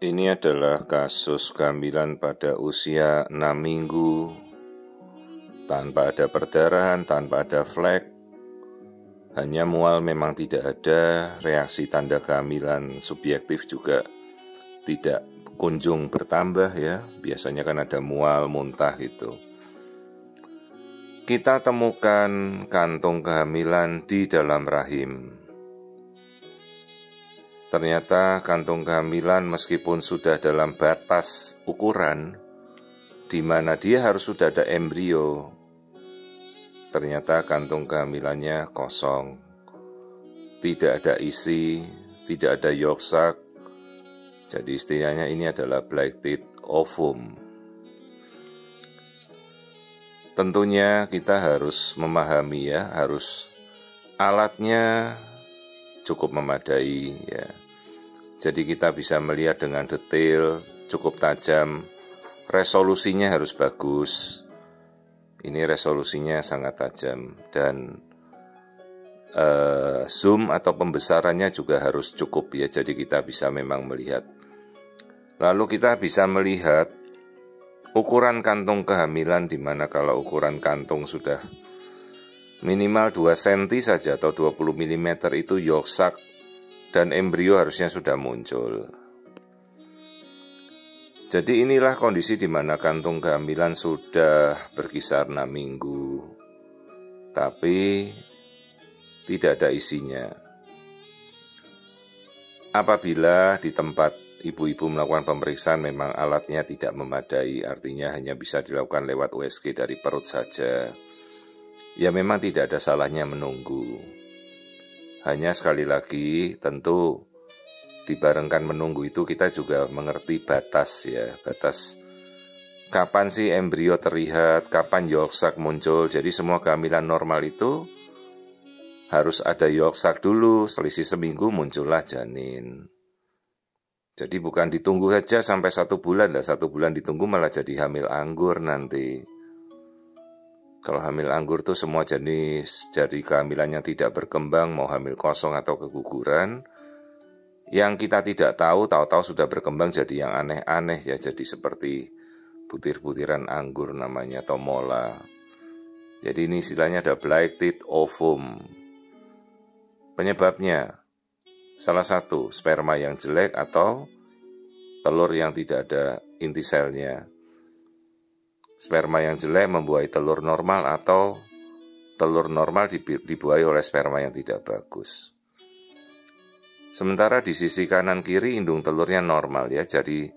Ini adalah kasus kehamilan pada usia 6 minggu, tanpa ada perdarahan, tanpa ada flek. Hanya mual memang tidak ada, reaksi tanda kehamilan subjektif juga tidak kunjung bertambah ya. Biasanya kan ada mual, muntah gitu. Kita temukan kantung kehamilan di dalam rahim. Ternyata kantung kehamilan meskipun sudah dalam batas ukuran di mana dia harus sudah ada embrio, ternyata kantung kehamilannya kosong. Tidak ada isi, tidak ada yolk sac. Jadi istilahnya ini adalah blighted ovum. Tentunya kita harus memahami ya, harus alatnya cukup memadai ya. Jadi kita bisa melihat dengan detail, cukup tajam, resolusinya harus bagus. Ini resolusinya sangat tajam dan zoom atau pembesarannya juga harus cukup ya. Jadi kita bisa memang melihat. Lalu kita bisa melihat ukuran kantung kehamilan, di mana kalau ukuran kantung sudah minimal 2 cm saja atau 20 mm itu yolk sac dan embrio harusnya sudah muncul. Jadi inilah kondisi di mana kantung kehamilan sudah berkisar 6 minggu, tapi tidak ada isinya. Apabila di tempat ibu-ibu melakukan pemeriksaan memang alatnya tidak memadai, artinya hanya bisa dilakukan lewat USG dari perut saja, ya memang tidak ada salahnya menunggu. Hanya sekali lagi tentu dibarengkan menunggu itu kita juga mengerti batas ya, batas kapan sih embrio terlihat, kapan yolk sac muncul. Jadi semua kehamilan normal itu harus ada yolk sac dulu, selisih seminggu muncullah janin. Jadi bukan ditunggu saja sampai 1 bulan lah, 1 bulan ditunggu malah jadi hamil anggur nanti. Kalau hamil anggur tuh semua jenis jadi kehamilan yang tidak berkembang, mau hamil kosong atau keguguran, yang kita tidak tahu-tahu sudah berkembang jadi yang aneh-aneh ya, jadi seperti butir-butiran anggur namanya atau mola. Jadi ini istilahnya ada blighted ovum. Penyebabnya salah satu sperma yang jelek atau telur yang tidak ada inti selnya. Sperma yang jelek membuahi telur normal atau telur normal dibuahi oleh sperma yang tidak bagus. Sementara di sisi kanan kiri indung telurnya normal ya, jadi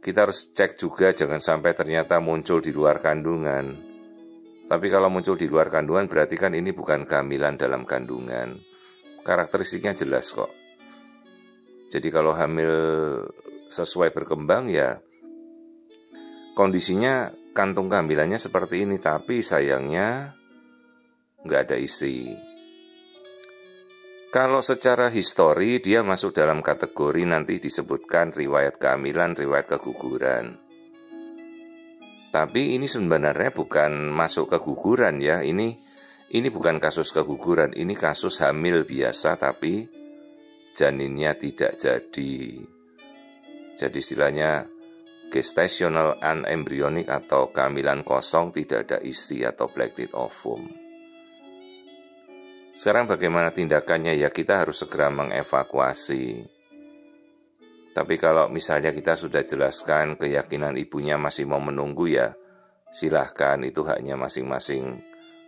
kita harus cek juga jangan sampai ternyata muncul di luar kandungan. Tapi kalau muncul di luar kandungan berarti kan ini bukan kehamilan dalam kandungan. Karakteristiknya jelas kok. Jadi kalau hamil sesuai berkembang ya kondisinya kantung kehamilannya seperti ini, tapi sayangnya nggak ada isi. Kalau secara histori dia masuk dalam kategori nanti disebutkan riwayat kehamilan, riwayat keguguran. Tapi ini sebenarnya bukan masuk keguguran ya, ini bukan kasus keguguran, ini kasus hamil biasa tapi janinnya tidak jadi. Jadi istilahnya gestational unembryonic atau kehamilan kosong, tidak ada isi atau blighted ovum. Sekarang bagaimana tindakannya? Ya kita harus segera mengevakuasi. Tapi kalau misalnya kita sudah jelaskan keyakinan ibunya masih mau menunggu ya silahkan, itu haknya masing-masing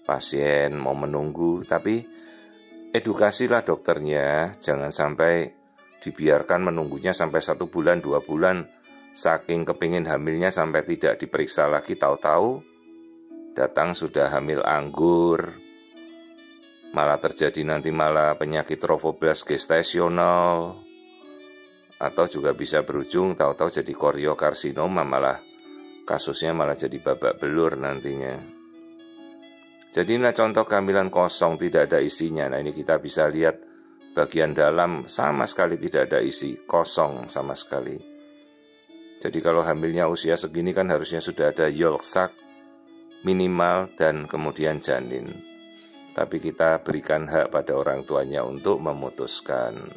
pasien mau menunggu. Tapi edukasilah dokternya, jangan sampai dibiarkan menunggunya sampai 1 bulan 2 bulan. Saking kepingin hamilnya sampai tidak diperiksa lagi, tahu-tahu datang sudah hamil anggur. Malah terjadi nanti malah penyakit trophoblast gestasional. Atau juga bisa berujung tahu-tahu jadi koriokarsinoma, malah kasusnya malah jadi babak belur nantinya. Jadi ini contoh kehamilan kosong, tidak ada isinya. Nah ini kita bisa lihat bagian dalam sama sekali tidak ada isi, kosong sama sekali. Jadi kalau hamilnya usia segini kan harusnya sudah ada yolk sac minimal dan kemudian janin. Tapi kita berikan hak pada orang tuanya untuk memutuskan.